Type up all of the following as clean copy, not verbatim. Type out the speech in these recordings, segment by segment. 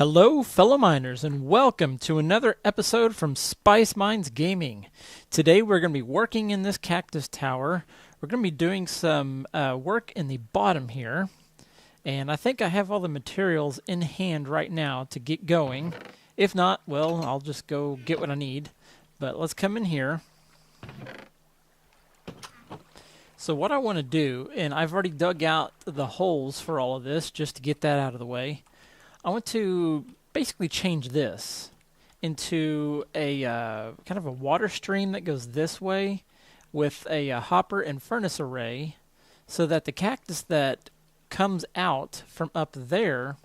Hello, fellow miners, and welcome to another episode from Spice Mines Gaming. Today we're going to be working in this cactus tower. We're going to be doing some work in the bottom here, and I think I have all the materials in hand right now to get going. If not, well, I'll just go get what I need. But let's come in here. So what I want to do, and I've already dug out the holes for all of this just to get that out of the way. I want to basically change this into a kind of a water stream that goes this way with a hopper and furnace array so that the cactus that comes out from up there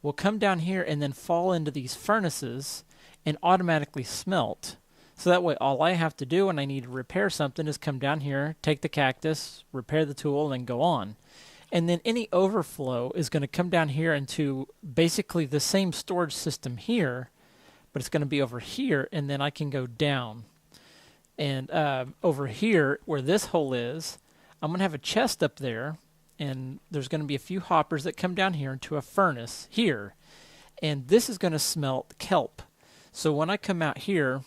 will come down here and then fall into these furnaces and automatically smelt. So that way all I have to do when I need to repair something is come down here, take the cactus, repair the tool, and go on. And then any overflow is going to come down here into basically the same storage system here, but it's going to be over here, and then I can go down. And over here, where this hole is, I'm going to have a chest up there, and there's going to be a few hoppers that come down here into a furnace here. And this is going to smelt kelp. So when I come out here,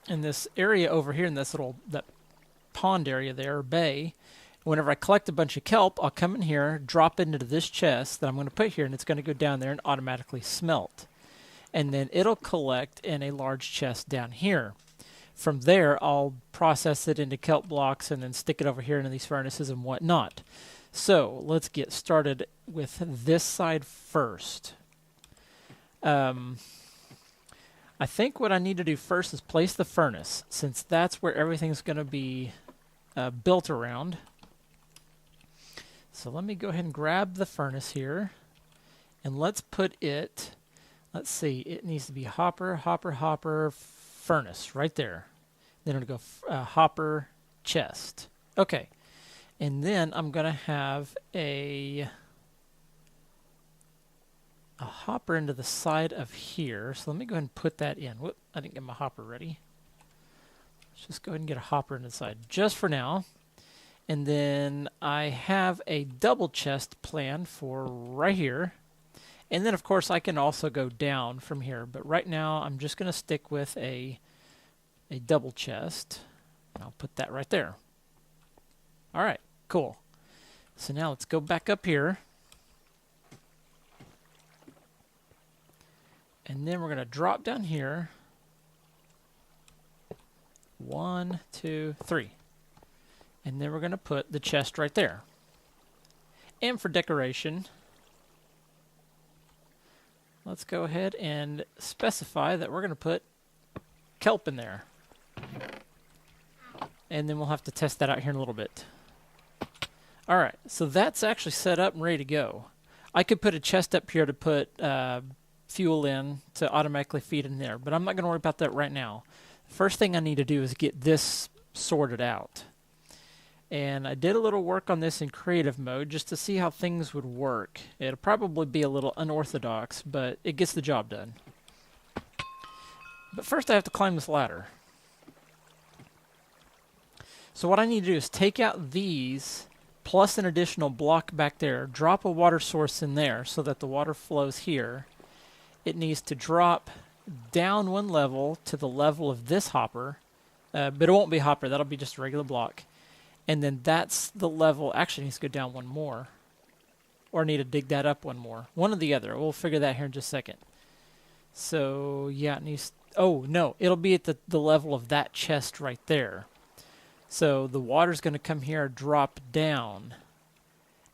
in this area over here, in this that pond area there, or bay, whenever I collect a bunch of kelp, I'll come in here, drop it into this chest that I'm going to put here, and it's going to go down there and automatically smelt. And then it'll collect in a large chest down here. From there, I'll process it into kelp blocks and then stick it over here into these furnaces and whatnot. So let's get started with this side first. I think what I need to do first is place the furnace, since that's where everything's going to be built around. So let me go ahead and grab the furnace here, and let's put it, let's see, it needs to be hopper, hopper, hopper, furnace, right there. Then it'll go hopper, chest. Okay, and then I'm going to have a hopper into the side of here. So let me go ahead and put that in. Whoop, I didn't get my hopper ready. Let's just go ahead and get a hopper into the side just for now. And then I have a double chest planned for right here. And then, of course, I can also go down from here. But right now, I'm just going to stick with a double chest. And I'll put that right there. All right, cool. So now let's go back up here. And then we're going to drop down here. 1, 2, 3. And then we're going to put the chest right there. And for decoration, let's go ahead and specify that we're going to put kelp in there. And then we'll have to test that out here in a little bit. Alright, so that's actually set up and ready to go. I could put a chest up here to put fuel in to automatically feed in there, but I'm not going to worry about that right now. The first thing I need to do is get this sorted out. And I did a little work on this in creative mode just to see how things would work. It'll probably be a little unorthodox, but it gets the job done. But first I have to climb this ladder. So what I need to do is take out these, plus an additional block back there, drop a water source in there so that the water flows here. It needs to drop down one level to the level of this hopper, but it won't be a hopper, that'll be just a regular block. And then that's the level, actually it needs to go down one more. Or I need to dig that up one more. One or the other. We'll figure that here in just a second. So, yeah, it needs, oh, no, it'll be at the level of that chest right there. So the water's going to come here, drop down,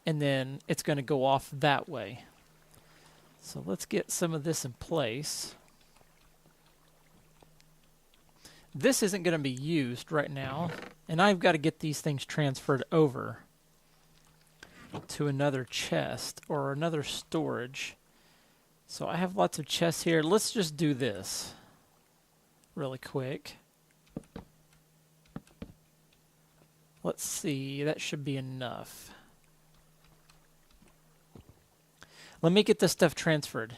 and then it's going to go off that way. So let's get some of this in place. This isn't going to be used right now, and I've got to get these things transferred over to another chest or another storage. So I have lots of chests here. Let's just do this really quick. Let's see, that should be enough. Let me get this stuff transferred.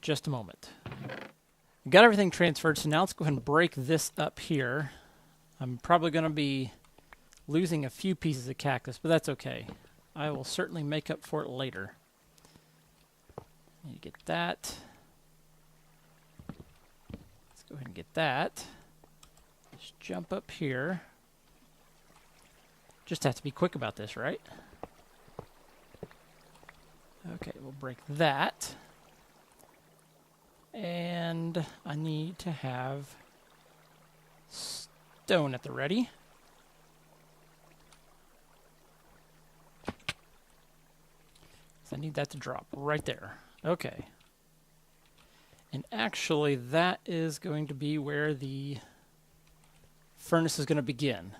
Just a moment. Got everything transferred, so now let's go ahead and break this up here. I'm probably going to be losing a few pieces of cactus, but that's okay. I will certainly make up for it later. You get that. Let's go ahead and get that. Just jump up here. Just have to be quick about this, right? Okay, we'll break that. And I need to have stone at the ready. So I need that to drop right there. Okay. And actually, that is going to be where the furnace is going to begin.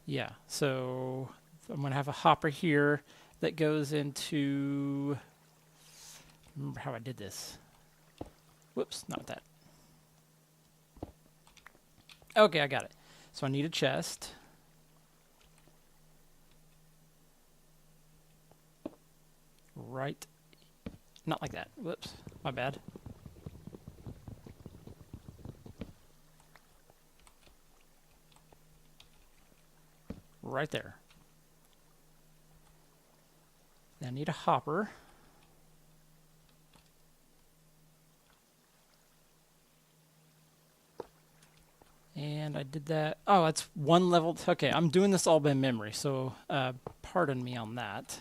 Yeah, so I'm going to have a hopper here that goes into... Remember how I did this. Whoops, not that. Okay, I got it. So I need a chest. Right. Not like that. Whoops, my bad. Right there. I need a hopper. And I did that. Oh, that's one level. Okay, I'm doing this all by memory, so pardon me on that.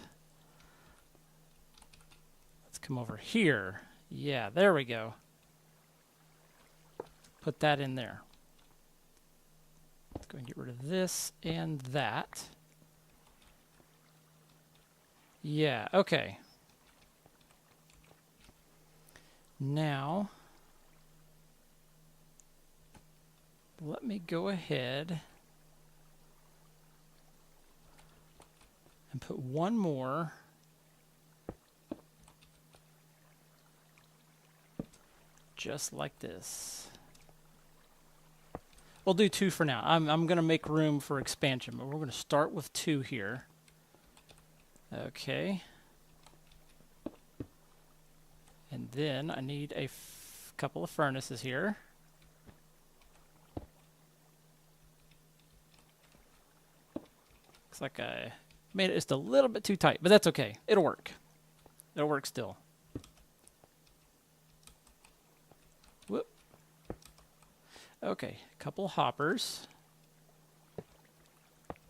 Let's come over here. Yeah, there we go. Put that in there. Let's go and get rid of this and that. Yeah, okay. Now, let me go ahead and put one more just like this. We'll do two for now. I'm going to make room for expansion, but we're going to start with two here. Okay. And then I need a couple of furnaces here. Looks like I made it just a little bit too tight, but that's okay. It'll work. It'll work still. Whoop. Okay, a couple hoppers.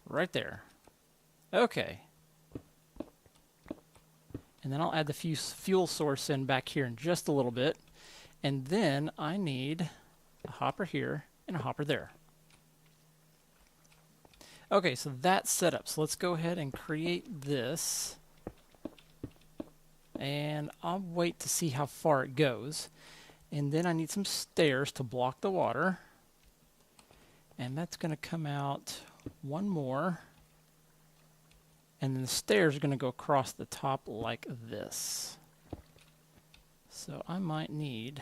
Right there. Okay. And then I'll add the fuel source in back here in just a little bit. And then I need a hopper here and a hopper there. Okay, so that's set up. So let's go ahead and create this. And I'll wait to see how far it goes. And then I need some stairs to block the water. And that's going to come out one more. And then the stairs are going to go across the top like this. So I might need...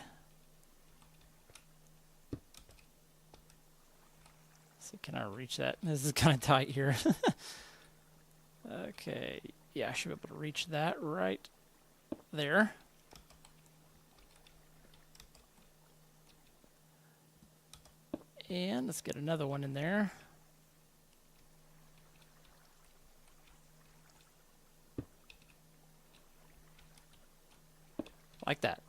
So can I reach that? This is kind of tight here. Okay. Yeah, I should be able to reach that right there. And let's get another one in there. Like that.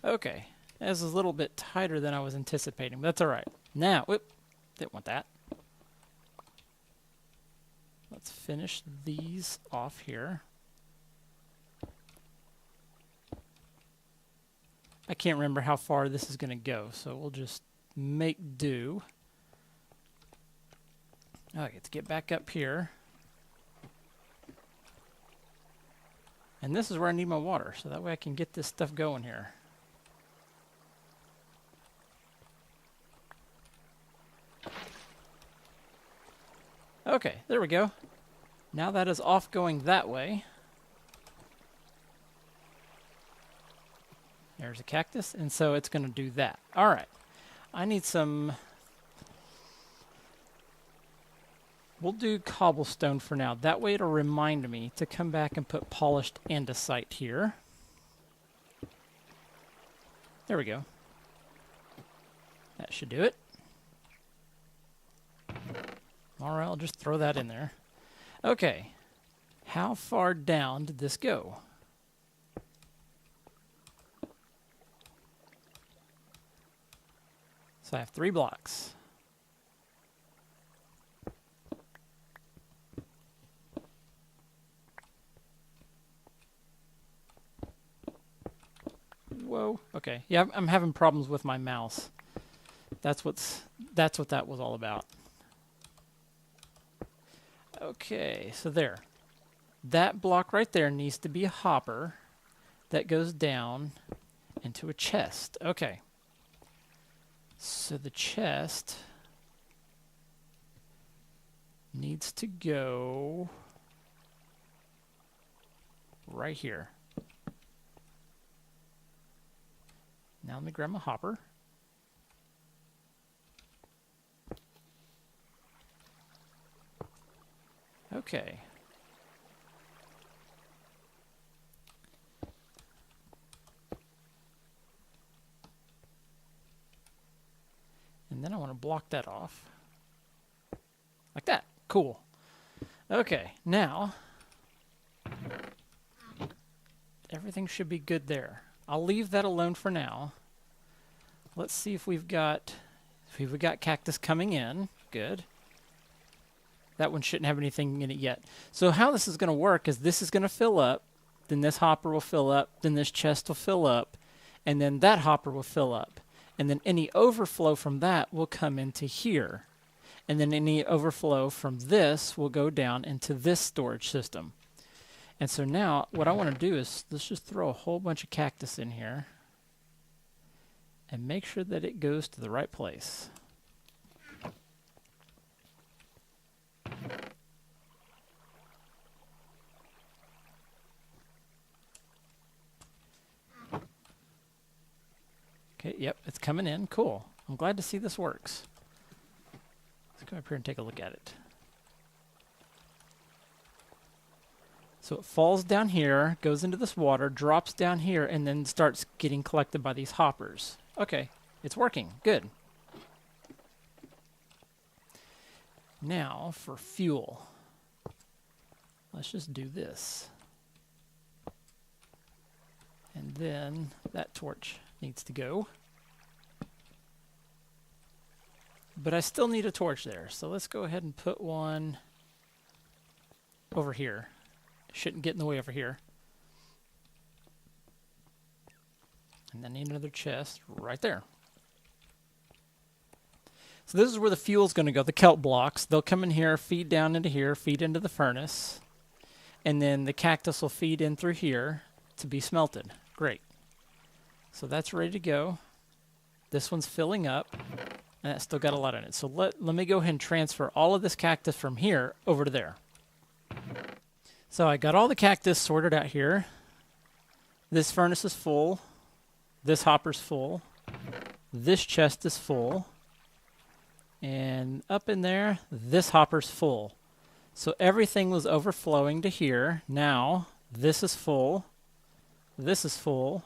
Okay. This is a little bit tighter than I was anticipating, but that's all right. Now, whoop, didn't want that. Let's finish these off here. I can't remember how far this is going to go, so we'll just make do. Okay, let's get back up here. And this is where I need my water, so that way I can get this stuff going here. Okay, there we go. Now that is off going that way. There's a cactus, and so it's going to do that. All right. I need some... We'll do cobblestone for now. That way it'll remind me to come back and put polished andesite here. There we go. That should do it. All right, I'll just throw that in there. Okay. How far down did this go? So I have 3 blocks. Whoa. Okay. Yeah, I'm having problems with my mouse. That's what that was all about. Okay, so there. That block right there needs to be a hopper that goes down into a chest. Okay. So the chest needs to go right here. Now let me grab my hopper. Okay. And then I want to block that off. Like that. Cool. Okay, now everything should be good there. I'll leave that alone for now. Let's see if we've got Cactus coming in. Good. That one shouldn't have anything in it yet. So how this is going to work is this is going to fill up, then this hopper will fill up, then this chest will fill up, and then that hopper will fill up. And then any overflow from that will come into here. And then any overflow from this will go down into this storage system. And so now what I want to do is let's just throw a whole bunch of cactus in here and make sure that it goes to the right place. Okay, yep, it's coming in. Cool. I'm glad to see this works. Let's go up here and take a look at it. So it falls down here, goes into this water, drops down here, and then starts getting collected by these hoppers. Okay, it's working. Good. Now for fuel. Let's just do this. And then that torch needs to go. But I still need a torch there, so let's go ahead and put one over here. Shouldn't get in the way over here. And then need another chest right there. So this is where the fuel's going to go, the kelp blocks. They'll come in here, feed down into here, feed into the furnace. And then the cactus will feed in through here to be smelted. Great. So that's ready to go. This one's filling up. And it's still got a lot in it. So let me go ahead and transfer all of this cactus from here over to there. So I got all the cactus sorted out here. This furnace is full. This hopper's full. This chest is full. And up in there, this hopper's full. So everything was overflowing to here. Now, this is full. This is full.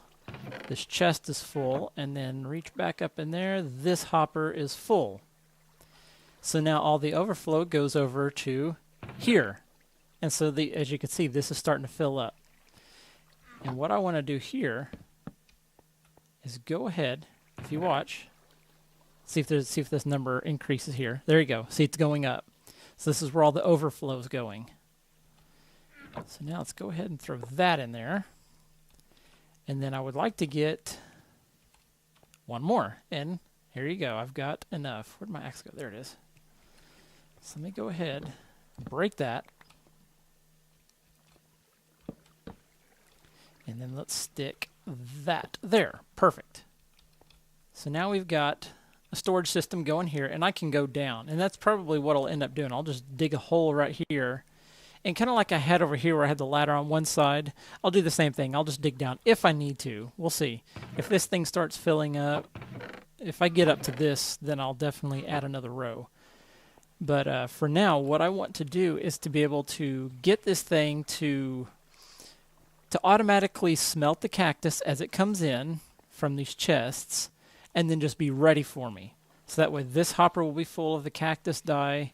This chest is full. And then reach back up in there. This hopper is full. So now all the overflow goes over to here. And so as you can see, this is starting to fill up. And what I want to do here is go ahead, if you watch, see if this number increases here. There you go. See, it's going up. So this is where all the overflow is going. So now let's go ahead and throw that in there. And then I would like to get one more. And here you go. I've got enough. Where'd my axe go? There it is. So let me go ahead, break that. And then let's stick that there. Perfect. So now we've got a storage system going here, and I can go down. And that's probably what I'll end up doing. I'll just dig a hole right here. And kind of like I had over here where I had the ladder on one side, I'll do the same thing. I'll just dig down if I need to. We'll see. If this thing starts filling up, if I get up to this, then I'll definitely add another row. But for now, what I want to do is to be able to get this thing to automatically smelt the cactus as it comes in from these chests, and then just be ready for me. So that way this hopper will be full of the cactus dye,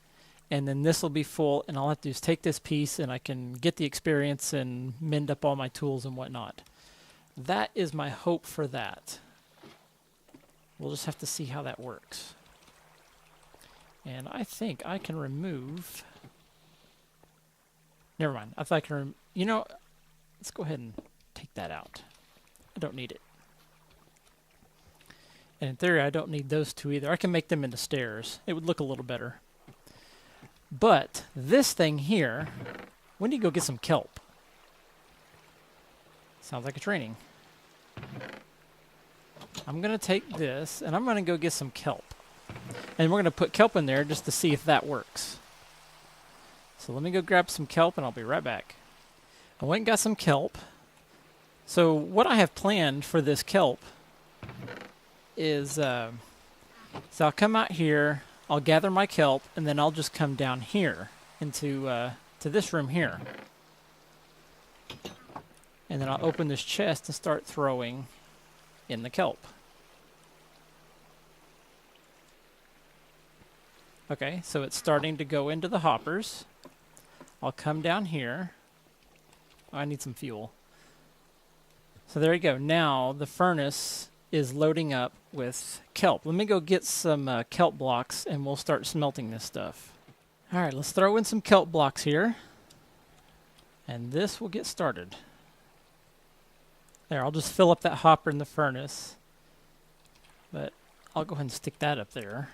and then this will be full, and all I have to do is take this piece and I can get the experience and mend up all my tools and whatnot. That is my hope for that. We'll just have to see how that works. And I think I can remove... Never mind. I thought I can... You know, let's go ahead and take that out. I don't need it. And in theory, I don't need those two either. I can make them into stairs. It would look a little better. But this thing here, we need to go get some kelp. Sounds like a training. I'm going to take this, and I'm going to go get some kelp. And we're going to put kelp in there just to see if that works. So let me go grab some kelp, and I'll be right back. I went and got some kelp. So what I have planned for this kelp is, so I'll come out here, I'll gather my kelp, and then I'll just come down here into to this room here. And then I'll open this chest and start throwing in the kelp. Okay, so it's starting to go into the hoppers. I'll come down here. Oh, I need some fuel. So there you go. Now the furnace is loading up with kelp. Let me go get some kelp blocks and we'll start smelting this stuff. Alright, let's throw in some kelp blocks here. And this will get started. There, I'll just fill up that hopper in the furnace. But I'll go ahead and stick that up there.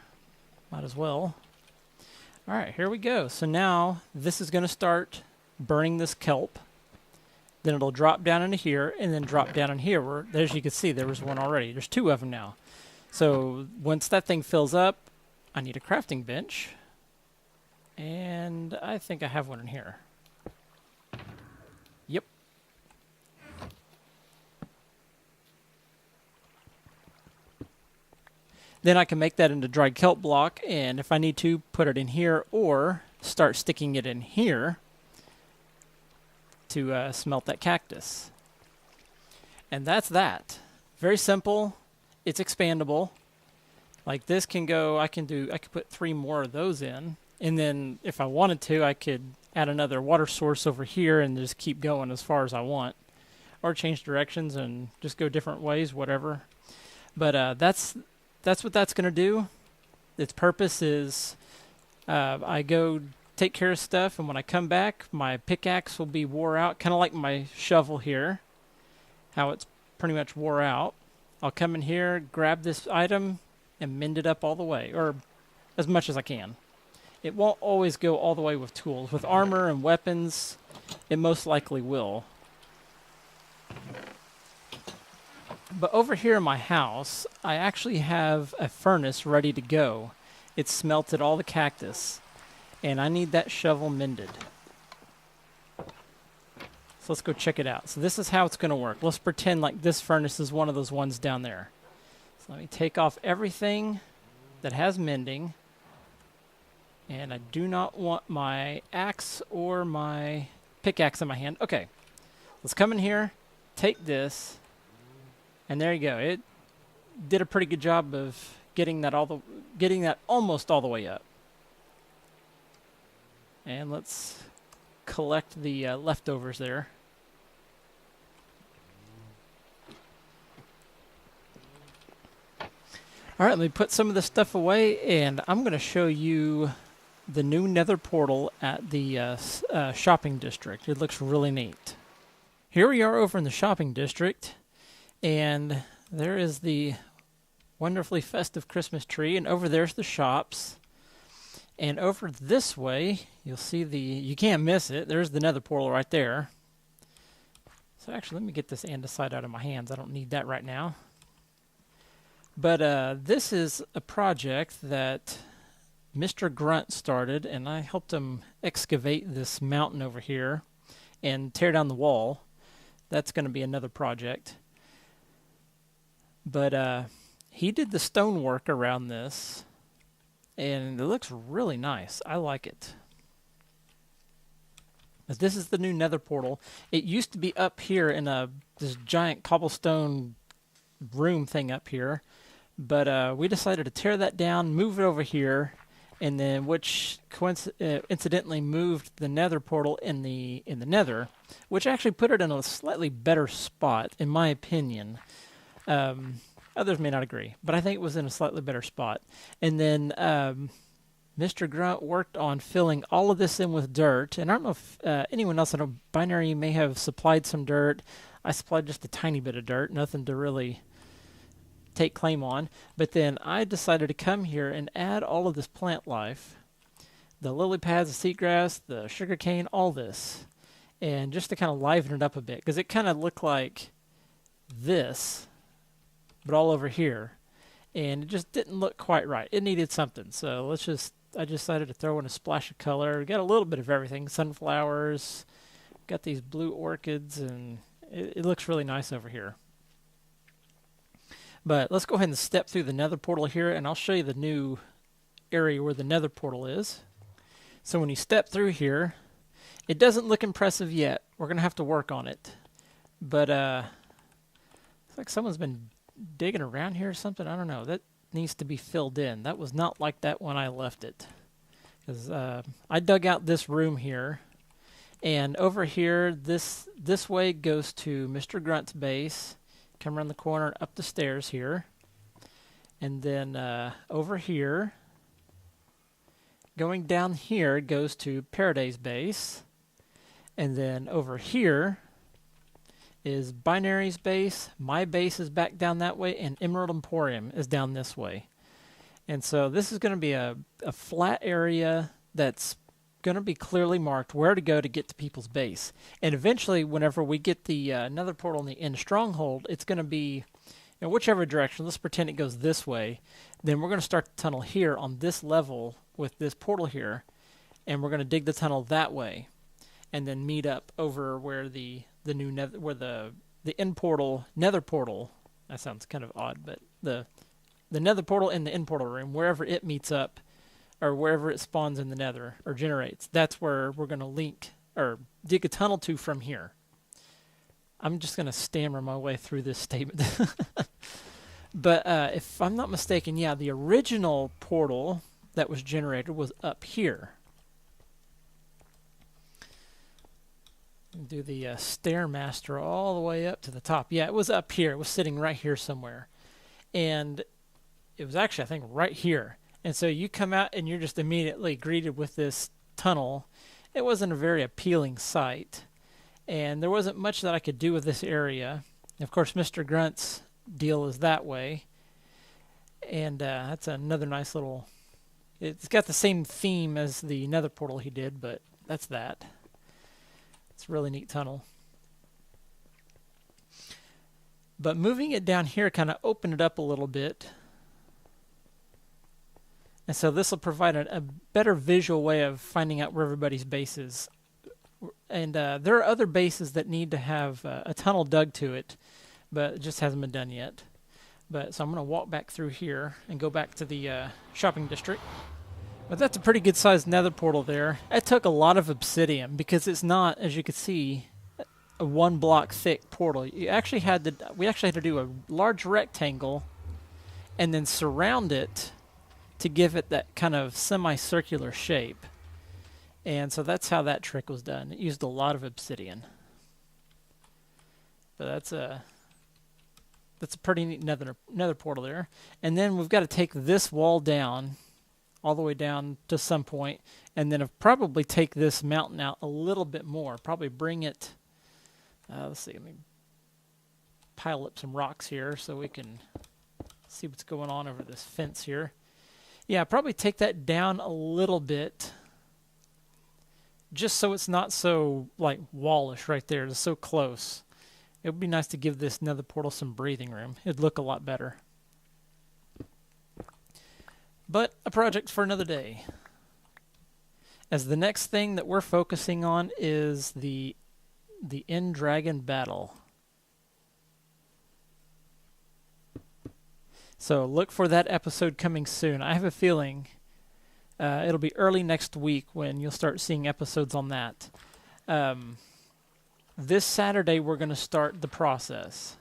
Might as well. Alright, here we go. So now this is going to start burning this kelp. Then it'll drop down into here, and then drop down in here. Where, as you can see, there was one already. There's two of them now. So once that thing fills up, I need a crafting bench. And I think I have one in here. Yep. Then I can make that into dried kelp block, and if I need to, put it in here, or start sticking it in here to smelt that cactus. And that's that. Very simple. It's expandable. Like this can go, I could put 3 more of those in. And then if I wanted to, I could add another water source over here and just keep going as far as I want. Or change directions and just go different ways, whatever. But that's what that's going to do. Its purpose is I go take care of stuff, and when I come back, my pickaxe will be wore out, kind of like my shovel here, how it's pretty much wore out. I'll come in here, grab this item, and mend it up all the way, or as much as I can. It won't always go all the way with tools. With armor and weapons, it most likely will. But over here in my house, I actually have a furnace ready to go. It's smelted all the cactus. And I need that shovel mended. So let's go check it out. So this is how it's going to work. Let's pretend like this furnace is one of those ones down there. So let me take off everything that has mending. And I do not want my axe or my pickaxe in my hand. Okay. Let's come in here, take this, and there you go. It did a pretty good job of getting that almost all the way up. And let's collect the leftovers there. Alright, let me put some of this stuff away, and I'm going to show you the new Nether portal at the shopping district. It looks really neat. Here we are over in the shopping district, and there is the wonderfully festive Christmas tree, and over there's the shops. And over this way, you'll see you can't miss it. There's the Nether portal right there. So actually, let me get this andesite out of my hands. I don't need that right now. But this is a project that Mr. Grunt started, and I helped him excavate this mountain over here and tear down the wall. That's going to be another project. But he did the stonework around this. And it looks really nice. I like it. But this is the new Nether portal. It used to be up here in this giant cobblestone room thing up here. But we decided to tear that down, move it over here, and then which incidentally moved the Nether portal in the Nether, which actually put it in a slightly better spot, in my opinion. Others may not agree, but I think it was in a slightly better spot. And then Mr. Grunt worked on filling all of this in with dirt. And I don't know if anyone else, I know Binary may have supplied some dirt. I supplied just a tiny bit of dirt, nothing to really take claim on. But then I decided to come here and add all of this plant life. The lily pads, the seagrass, the sugarcane, all this. And just to kind of liven it up a bit. Because it kind of looked like this, but all over here. And it just didn't look quite right. It needed something. So I decided to throw in a splash of color. We got a little bit of everything. Sunflowers. Got these blue orchids. And it looks really nice over here. But let's go ahead and step through the Nether portal here. And I'll show you the new area where the Nether portal is. So when you step through here, it doesn't look impressive yet. We're going to have to work on it. But it's like someone's been digging around here or something. I don't know. That needs to be filled in. That was not like that when I left it. Because I dug out this room here. And over here, this way goes to Mr. Grunt's base. Come around the corner, up the stairs here. And then over here, going down here, goes to Paraday's base. And then over here is Binary's base. My base is back down that way, and Emerald Emporium is down this way. And so this is going to be a flat area that's going to be clearly marked where to go to get to people's base. And eventually, whenever we get the Nether portal in Stronghold, it's going to be whichever direction. Let's pretend it goes this way. Then we're going to start the tunnel here on this level with this portal here, and we're going to dig the tunnel that way, and then meet up over where the new Nether, where the end portal, Nether portal. That sounds kind of odd, but the Nether portal in the end portal room, wherever it meets up, or wherever it spawns in the Nether or generates, that's where we're going to link or dig a tunnel to from here. I'm just going to stammer my way through this statement. But if I'm not mistaken, yeah, the original portal that was generated was up here. Do the Stairmaster all the way up to the top. Yeah, it was up here. It was sitting right here somewhere. And it was actually, I think, right here. And so you come out and you're just immediately greeted with this tunnel. It wasn't a very appealing sight. And there wasn't much that I could do with this area. Of course, Mr. Grunt's deal is that way. And that's another nice little... It's got the same theme as the Nether portal he did, but that's that. It's a really neat tunnel. But moving it down here kind of opened it up a little bit. And so this will provide a better visual way of finding out where everybody's base is. And there are other bases that need to have a tunnel dug to it, but it just hasn't been done yet. But so I'm going to walk back through here and go back to the shopping district. But that's a pretty good sized Nether portal there. It took a lot of obsidian because it's not, as you can see, a 1 block thick portal. We actually had to do a large rectangle and then surround it to give it that kind of semicircular shape. And so that's how that trick was done. It used a lot of obsidian. But that's a pretty neat nether portal there. And then we've got to take this wall down, all the way down to some point, and then probably take this mountain out a little bit more. Probably bring it, let's see, let me pile up some rocks here so we can see what's going on over this fence here. Yeah, probably take that down a little bit, just so it's not so like wallish right there. It's so close. It would be nice to give this Nether portal some breathing room. It'd look a lot better. But a project for another day. As the next thing that we're focusing on is the End Dragon battle. So look for that episode coming soon. I have a feeling it'll be early next week when you'll start seeing episodes on that. This Saturday we're going to start the process.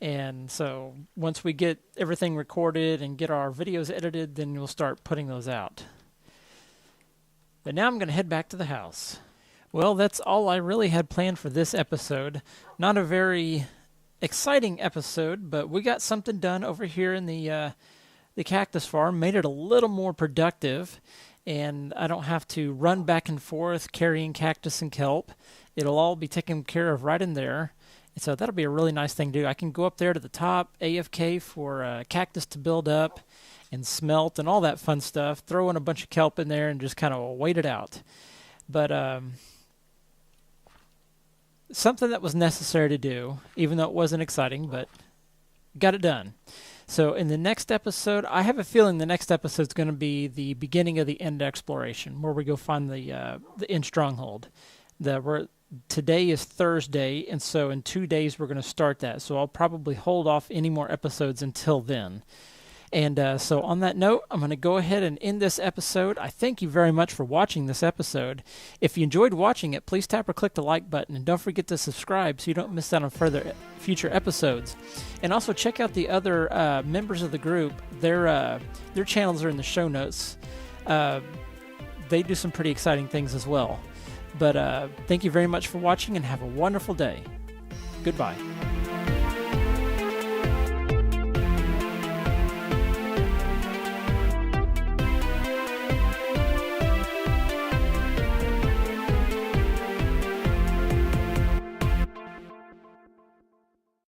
And so once we get everything recorded and get our videos edited, then we'll start putting those out. But now I'm going to head back to the house. Well, that's all I really had planned for this episode. Not a very exciting episode, but we got something done over here in the cactus farm. Made it a little more productive, and I don't have to run back and forth carrying cactus and kelp. It'll all be taken care of right in there. And so that'll be a really nice thing to do. I can go up there to the top, AFK for cactus to build up and smelt and all that fun stuff. Throw in a bunch of kelp in there and just kind of wait it out. But something that was necessary to do, even though it wasn't exciting, but got it done. So in the next episode, I have a feeling the next episode is going to be the beginning of the end exploration, where we go find the end stronghold. Today is Thursday, and so in 2 days we're going to start that. So I'll probably hold off any more episodes until then. And so on that note, I'm going to go ahead and end this episode. I thank you very much for watching this episode. If you enjoyed watching it, please tap or click the like button, and don't forget to subscribe so you don't miss out on future episodes. And also check out the other members of the group. Their channels are in the show notes. They do some pretty exciting things as well. But thank you very much for watching, and have a wonderful day. Goodbye.